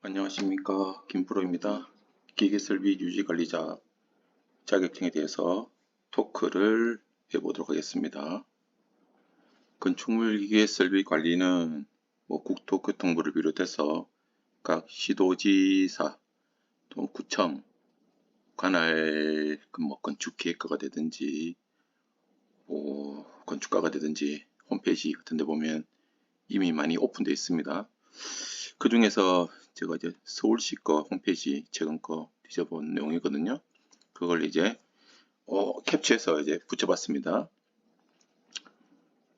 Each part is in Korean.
안녕하십니까, 김프로입니다. 기계설비 유지관리자 자격증에 대해서 토크를 해보도록 하겠습니다. 건축물 기계설비 관리는 국토교통부를 비롯해서 각 시도지사 또 구청 관할 건축기획과가 되든지 건축가가 되든지 홈페이지 같은 데 보면 이미 많이 오픈되어 있습니다. 그 중에서 제가 이제 서울시 거 홈페이지 최근 거 뒤져본 내용이거든요. 그걸 이제 캡처해서 이제 붙여봤습니다.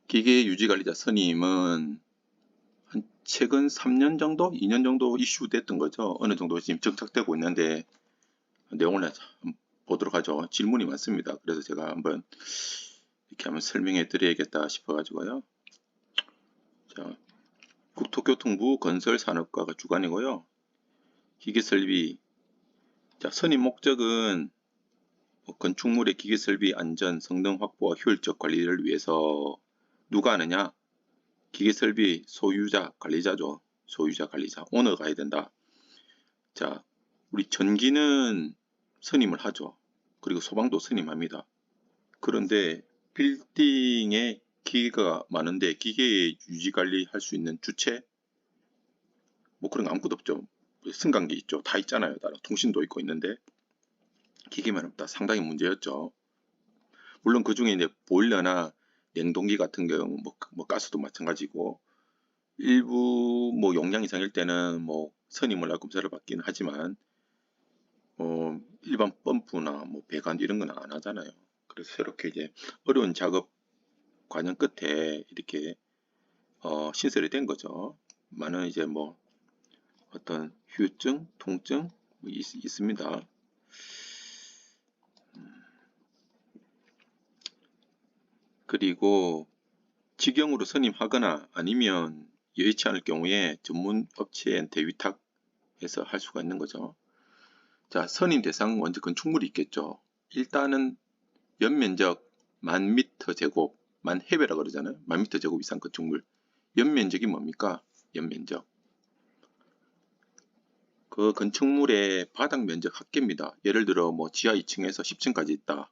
기계 유지관리자 선임은 한 최근 3년 정도, 2년 정도 이슈됐던 거죠. 어느 정도 지금 정착되고 있는데 내용을 보도록 하죠. 질문이 많습니다. 그래서 제가 한번 이렇게 한번 설명해 드려야겠다 싶어가지고요. 자, 국토교통부 건설산업과가 주관이고요. 기계설비, 자, 선임 목적은 건축물의 기계설비 안전, 성능 확보와 효율적 관리를 위해서 누가 하느냐? 기계설비 소유자, 관리자죠. 소유자, 관리자, 오너가 해야 된다. 자, 우리 전기는 선임을 하죠. 그리고 소방도 선임합니다. 그런데 빌딩에 기계가 많은데 기계의 유지관리 할 수 있는 주체? 그런 거 아무것도 없죠. 승강기 있죠. 다 있잖아요. 따라 통신도 있고 있는데 기계만 없다. 상당히 문제였죠. 물론 그 중에 이제 보일러나 냉동기 같은 경우 가스도 마찬가지고 일부 용량 이상일 때는 선임을 하고 검사를 받긴 하지만 일반 펌프나 배관 이런 건 안 하잖아요. 그래서 이렇게 이제 어려운 작업 과정 끝에 이렇게 신설이 된 거죠. 많은 이제 어떤 후유증, 통증 있습니다. 그리고 직영으로 선임하거나 아니면 여의치 않을 경우에 전문 업체한테 위탁해서 할 수가 있는 거죠. 자, 선임 대상 먼저 건축물이 있겠죠. 일단은 연면적 10,000m 제곱, 만해배라 그러잖아요. 10,000m 제곱 이상 건축물. 연면적이 뭡니까? 연면적. 그 건축물의 바닥 면적 합계입니다. 예를 들어 지하 2층에서 10층까지 있다.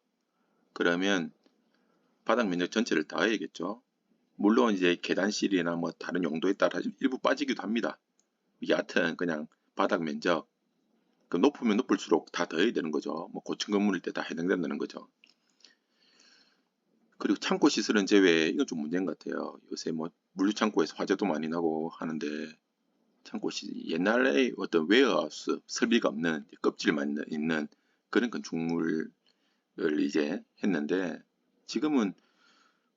그러면 바닥 면적 전체를 다 해야겠죠. 물론 이제 계단실이나 다른 용도에 따라 일부 빠지기도 합니다. 여하튼 그냥 바닥 면적 높으면 높을수록 다 더해야 되는 거죠. 고층 건물일 때 다 해당된다는 거죠. 그리고 창고 시설은 제외, 이건 좀 문제인 것 같아요. 요새 물류창고에서 화재도 많이 나고 하는데 창고 시설, 옛날에 어떤 웨어하우스 설비가 없는 껍질만 있는 그런 건축물을 이제 했는데 지금은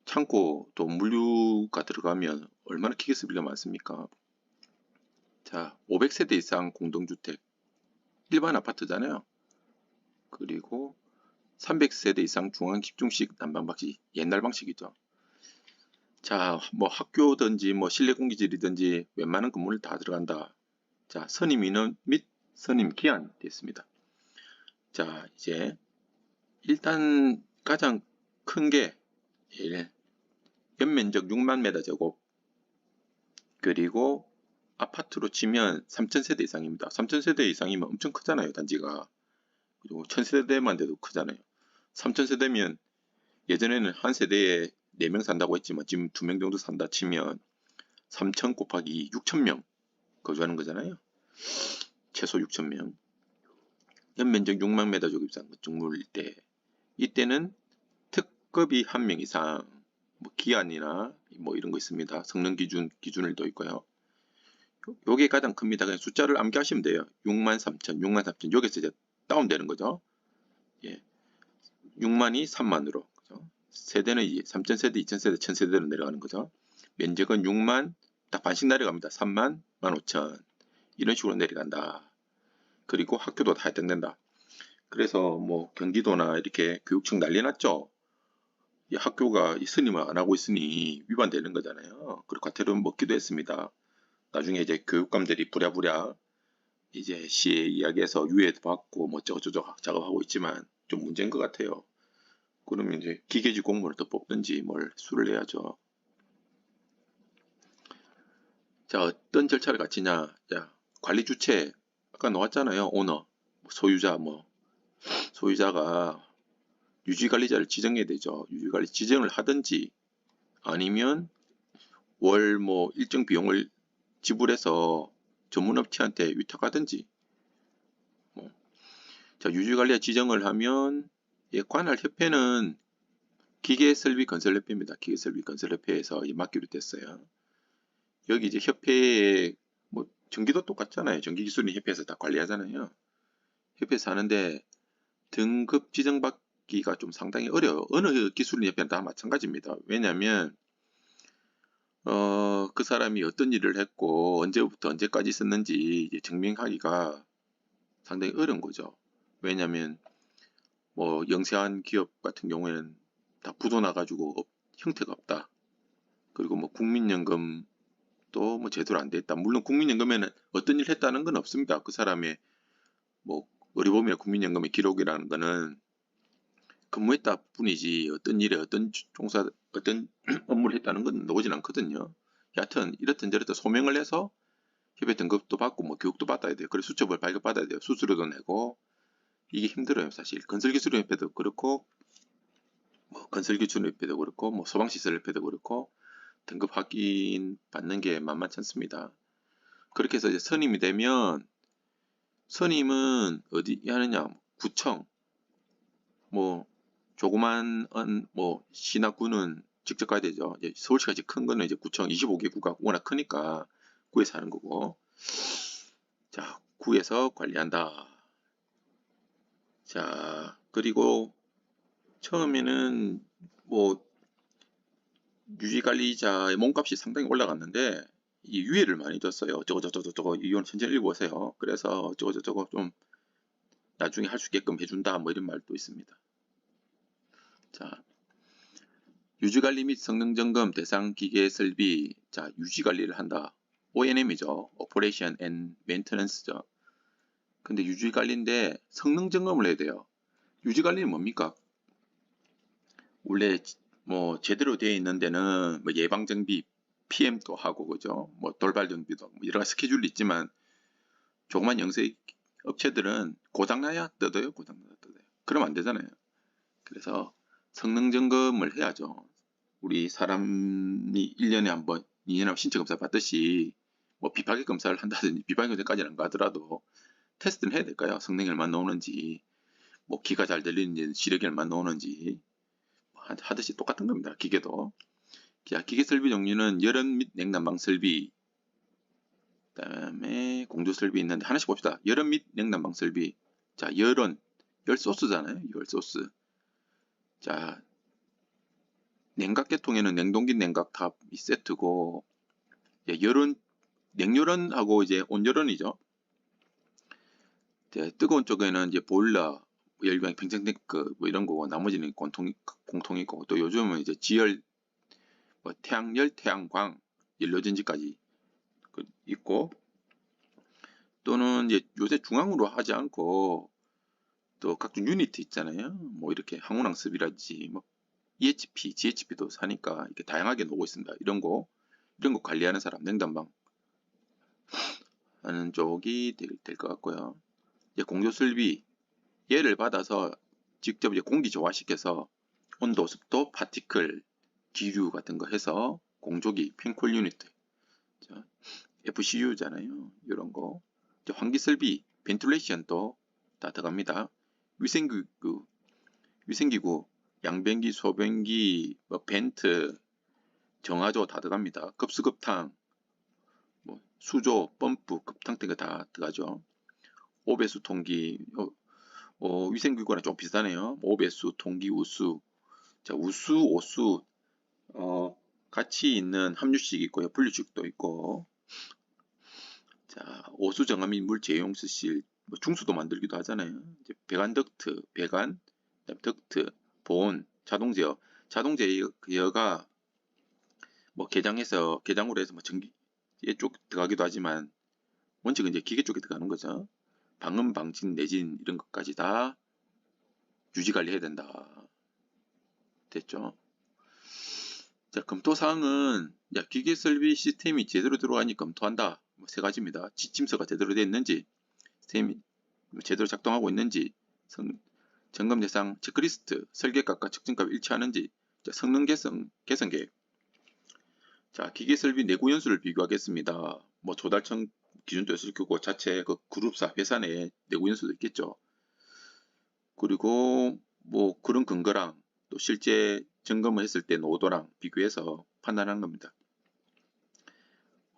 창고 또 물류가 들어가면 얼마나 기계수비가 많습니까? 자, 500세대 이상 공동주택, 일반 아파트잖아요. 그리고 300세대 이상 중앙 집중식 난방 방식, 옛날 방식이죠. 자, 학교든지 실내 공기질이든지 웬만한 건물 다 들어간다. 자, 선임 인원 및 선임 기한 됐습니다. 자, 이제 일단 가장 큰 게 연면적 6만 메다 제곱, 그리고 아파트로 치면 3,000세대 이상입니다. 3,000세대 이상이면 엄청 크잖아요, 단지가. 그리고 1,000세대만 돼도 크잖아요. 3,000세대면 예전에는 한 세대에 4명 산다고 했지만 지금 2명 정도 산다 치면 3,000 곱하기 6,000명 거주하는 거잖아요. 최소 6,000명. 연면적 6만 메다 제곱 이상 건축물일 때 이때는 특급이 1명 이상 기한이나 이런 거 있습니다. 성능 기준을 또 있고요. 요게 가장 큽니다. 그냥 숫자를 암기하시면 돼요. 63,000, 63,000 여기서 이제 다운되는 거죠. 예. 6만이 3만으로. 그죠? 세대는 3,000세대, 2,000세대, 1,000세대로 내려가는 거죠. 면적은 6만, 딱 반씩 내려갑니다. 3만, 15,000. 이런 식으로 내려간다. 그리고 학교도 다 해당된다. 그래서 경기도나 이렇게 교육청 난리 났죠. 이 학교가 이 선임을 안 하고 있으니 위반되는 거잖아요. 그리고 과태료 먹기도 했습니다. 나중에 이제 교육감들이 부랴부랴 이제 시에 이야기해서 유예도 받고 어쩌고저쩌고 작업하고 있지만 좀 문제인 것 같아요. 그러면 이제 기계직 공무원을 더 뽑든지 수를 내야죠. 자, 어떤 절차를 갖추냐. 자, 관리 주체 아까 나왔잖아요. 오너, 소유자 소유자가 유지관리자를 지정해야 되죠. 유지관리 지정을 하든지 아니면 월 일정 비용을 지불해서 전문업체한테 위탁하든지. 자, 유지관리자 지정을 하면 관할 협회는 기계설비건설협회입니다. 기계설비건설협회에서 맡기로 됐어요. 여기 이제 협회에 전기도 똑같잖아요. 전기기술인 협회에서 다 관리하잖아요. 협회에서 하는데 등급 지정받기가 좀 상당히 어려워요. 어느 기술인 협회는 다 마찬가지입니다. 왜냐하면 그 사람이 어떤 일을 했고 언제부터 언제까지 있었는지 증명하기가 상당히 어려운 거죠. 왜냐하면 영세한 기업 같은 경우에는 다 부도 나가지고 형태가 없다. 그리고 국민연금도 제대로 안 돼 있다. 물론 국민연금에는 어떤 일을 했다는 건 없습니다. 그 사람의 의료보험이나 국민연금의 기록이라는 거는 근무했다 뿐이지 어떤 일에 어떤 업무를 했다는 건 나오진 않거든요. 여하튼 이렇든 저렇든 소명을 해서 협회 등급도 받고 교육도 받아야 돼요. 그래서 수첩을 발급받아야 돼요. 수수료도 내고 이게 힘들어요. 사실 건설기술협회도 그렇고 건설기술협회도 그렇고 소방시설협회도 그렇고 등급 확인 받는 게 만만치 않습니다. 그렇게 해서 이제 선임이 되면 선임은 어디 하느냐? 구청 조그만 시나 구는 직접 가야 되죠. 이제 서울시가 이제 큰 거는 이제 구청 25개 구가 워낙 크니까 구에서 하는 거고. 자, 구에서 관리한다. 자, 그리고 처음에는 유지관리자의 몸값이 상당히 올라갔는데 이 유예를 많이 줬어요. 어쩌고저쩌고 이건 천천히 읽어보세요. 그래서 어쩌고저쩌고 좀 나중에 할 수 있게끔 해준다 이런 말도 있습니다. 자, 유지관리 및 성능점검 대상 기계 설비. 자, 유지관리를 한다. O&M이죠. Operation and Maintenance죠. 근데 유지관리인데 성능점검을 해야 돼요. 유지관리는 뭡니까? 원래 제대로 되어 있는 데는 예방정비 PM도 하고 그죠? 돌발정비도 여러 가지 스케줄이 있지만 조그만 영세 업체들은 고장나야 뜯어요. 고장나야 뜯어요. 그러면 안 되잖아요. 그래서 성능 점검을 해야죠. 우리 사람이 1년에 한 번, 2년에 한 번 신체 검사 받듯이 비파계 검사를 한다든지 비파계 검사까지는 안 가더라도 테스트는 해야 될까요? 성능이 얼마나 나오는지, 기가 잘 들리는지, 시력이 얼마나 나오는지 하듯이 똑같은 겁니다. 기계도. 자, 기계 설비 종류는 열연 및 냉난방 설비, 그다음에 공조 설비 있는데 하나씩 봅시다. 열연 및 냉난방 설비. 자, 열소스잖아요. 열소스. 자, 냉각계통에는 냉동기 냉각탑이 세트고, 냉열원하고 이제 온열원이죠. 뜨거운 쪽에는 이제 보일러, 열병, 팽창탱크 이런 거고 나머지는 공통이고 또 요즘은 이제 지열, 태양열, 태양광, 연료전지까지 있고 또는 이제 요새 중앙으로 하지 않고 또 각종 유니트 있잖아요. 이렇게 항운항습이라든지 EHP, GHP도 사니까 이렇게 다양하게 놓고 있습니다. 이런 거 관리하는 사람, 냉난방 하는 쪽이 될 것 같고요. 이제 공조설비 얘를 받아서 직접 이제 공기 조화시켜서 온도, 습도, 파티클, 기류 같은 거 해서 공조기, 펜콜 유니트, FCU잖아요. 이런 거. 환기설비, 벤틸레이션도 다 들어갑니다. 위생기구, 양변기, 소변기, 벤트, 정화조 다 들어갑니다. 급수급탕, 수조, 펌프, 급탕 등가 다 들어가죠. 오배수 통기, 위생기구랑 좀 비슷하네요. 오배수, 통기, 우수. 자, 우수, 오수, 같이 있는 함유식 있고요. 분류식도 있고. 자, 오수 정화 및 물 재용 수실, 중수도 만들기도 하잖아요. 이제 배관 덕트, 배관, 덕트, 보온, 자동 제어. 자동 제어가 개장으로 해서 전기에 쪽 들어가기도 하지만 원칙은 이제 기계 쪽에 들어가는 거죠. 방음, 방진, 내진 이런 것까지 다 유지 관리해야 된다. 됐죠? 자, 검토사항은 자, 기계 설비 시스템이 제대로 들어가니 검토한다. 뭐 세 가지입니다. 지침서가 제대로 되어 있는지, 시스템이 제대로 작동하고 있는지, 점검 대상 체크리스트, 설계값과 측정값이 일치하는지, 자, 성능 개선 계획. 자, 기계 설비 내구 연수를 비교하겠습니다. 뭐 조달청 기준도 있을 거고 자체 그 그룹사 회사 내에 내구 연수도 있겠죠. 그리고 뭐 그런 근거랑 또 실제 점검을 했을 때 노도랑 비교해서 판단하는 겁니다.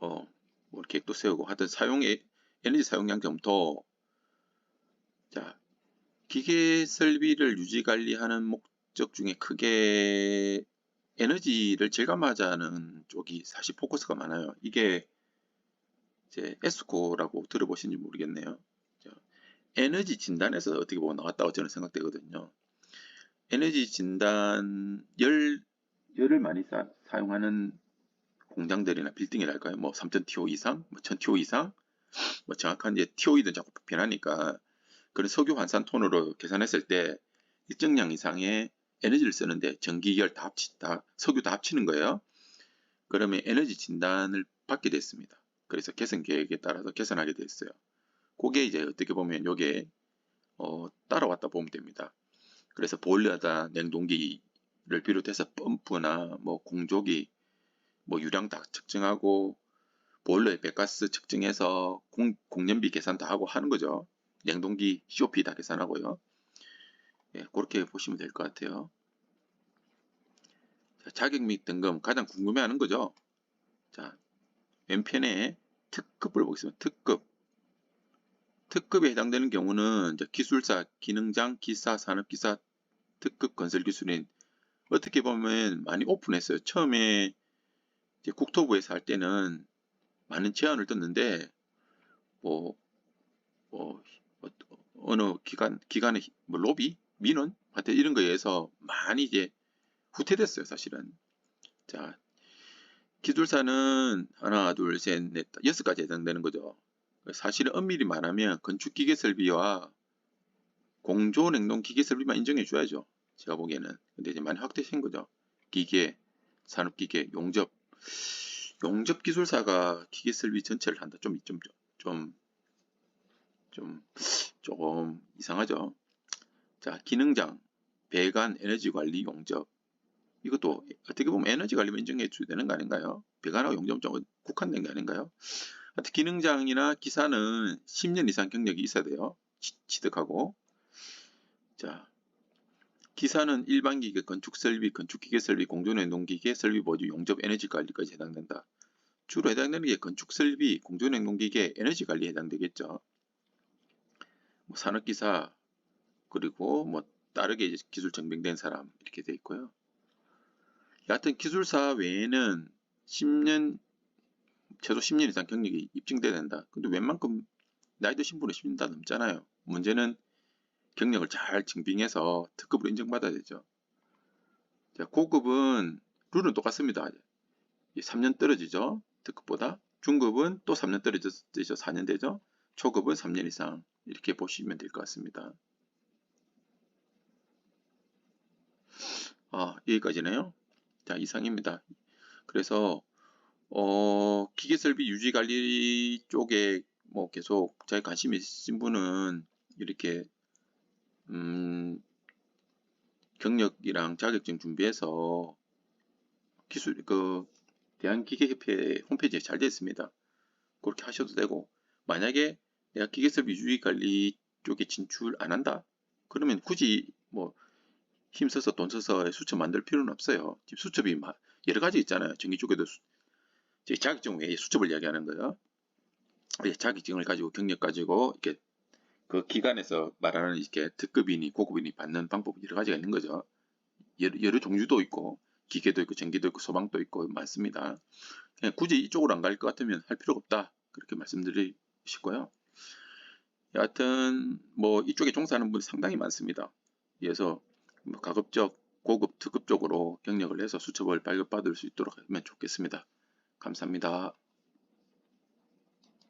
뭐 계획도 세우고 하여튼 에너지 사용량 검토. 자, 기계 설비를 유지 관리하는 목적 중에 크게 에너지를 절감하자는 쪽이 사실 포커스가 많아요. 이게 이제 에스코라고 들어보신지 모르겠네요. 에너지 진단에서 어떻게 보면 나왔다고 저는 생각되거든요. 에너지 진단 열을 많이 사용하는 공장들이나 빌딩이랄까요? 뭐 3000TO 이상, 뭐 1000TO 이상, 뭐 정확한 이제 TOE든 자꾸 변하니까 그런 석유 환산 톤으로 계산했을 때 일정량 이상의 에너지를 쓰는데 전기, 열 석유 다 합치는 거예요. 그러면 에너지 진단을 받게 됐습니다. 그래서 개선 계획에 따라서 개선하게 됐어요. 그게 이제 어떻게 보면 요게 따라왔다 보면 됩니다. 그래서 보일러다 냉동기를 비롯해서 펌프나 뭐 공조기, 뭐 유량 다 측정하고 보일러의 배가스 측정해서 공연비 계산 다 하고 하는 거죠. 냉동기 COP 다 계산하고요. 예, 그렇게 보시면 될 것 같아요. 자, 자격 및 등급 가장 궁금해하는 거죠. 자, 왼편에 특급을 보겠습니다. 특급에 해당되는 경우는 이제 기술사, 기능장, 기사, 산업기사, 특급 건설기술인 어떻게 보면 많이 오픈했어요. 처음에 이제 국토부에서 할 때는 많은 제안을 떴는데 뭐, 뭐 어느 기관의 뭐 로비, 민원, 하여튼 이런 거에 의해서 많이 이제 후퇴됐어요, 사실은. 자, 기술사는 하나, 둘, 셋, 넷, 6가지 해당되는 거죠. 사실은 엄밀히 말하면 건축기계 설비와 공조냉동기계 설비만 인정해 줘야죠. 제가 보기에는. 근데 이제 많이 확대된 거죠. 기계, 산업기계, 용접 기술사가 기계 설비 전체를 한다. 조금 이상하죠. 자, 기능장, 배관, 에너지 관리, 용접. 이것도 어떻게 보면 에너지 관리만 인정해 줘야 되는 거 아닌가요? 배관하고 용접 쪽은 국한된 게 아닌가요? 하여튼 기능장이나 기사는 10년 이상 경력이 있어야 돼요. 취득하고. 자, 기사는 일반 기계, 건축 설비, 건축기계 설비, 공조냉동기계, 설비 보조, 용접, 에너지 관리까지 해당된다. 주로 해당되는 게 건축 설비, 공조냉동기계, 에너지 관리에 해당되겠죠. 뭐 산업기사, 그리고 뭐 다르게 기술 증빙된 사람 이렇게 돼 있고요. 여하튼 기술사 외에는 10년, 최소 10년 이상 경력이 입증돼야 된다. 근데 웬만큼 나이 드신 분은 10년 다 넘잖아요. 문제는 경력을 잘 증빙해서 특급으로 인정받아야 되죠. 자, 고급은 룰은 똑같습니다. 3년 떨어지죠. 특급보다. 중급은 또 3년 떨어지죠. 4년 되죠. 초급은 3년 이상 이렇게 보시면 될 것 같습니다. 여기까지네요. 자, 이상입니다. 그래서 기계설비 유지관리 쪽에 뭐 계속 자기 관심이 있으신 분은 이렇게 경력이랑 자격증 준비해서 대한기계협회 홈페이지에 잘 되어 있습니다. 그렇게 하셔도 되고, 만약에 내가 기계설비 유지관리 쪽에 진출 안 한다? 그러면 굳이 뭐 힘써서 돈 써서 수첩 만들 필요는 없어요. 지금 수첩이 여러 가지 있잖아요. 전기 쪽에도 자격증 외에 수첩을 이야기하는 거예요. 자격증을 가지고 경력 가지고 이렇게 그 기관에서 말하는 이렇게 특급이니 고급이니 받는 방법이 여러 가지가 있는 거죠. 여러 종류도 있고 기계도 있고 전기도 있고 소방도 있고 많습니다. 그냥 굳이 이쪽으로 안 갈 것 같으면 할 필요가 없다. 그렇게 말씀드리시고요. 여하튼 뭐 이쪽에 종사하는 분이 상당히 많습니다. 그래서 뭐 가급적 고급 특급 쪽으로 경력을 해서 수첩을 발급받을 수 있도록 하면 좋겠습니다. 감사합니다.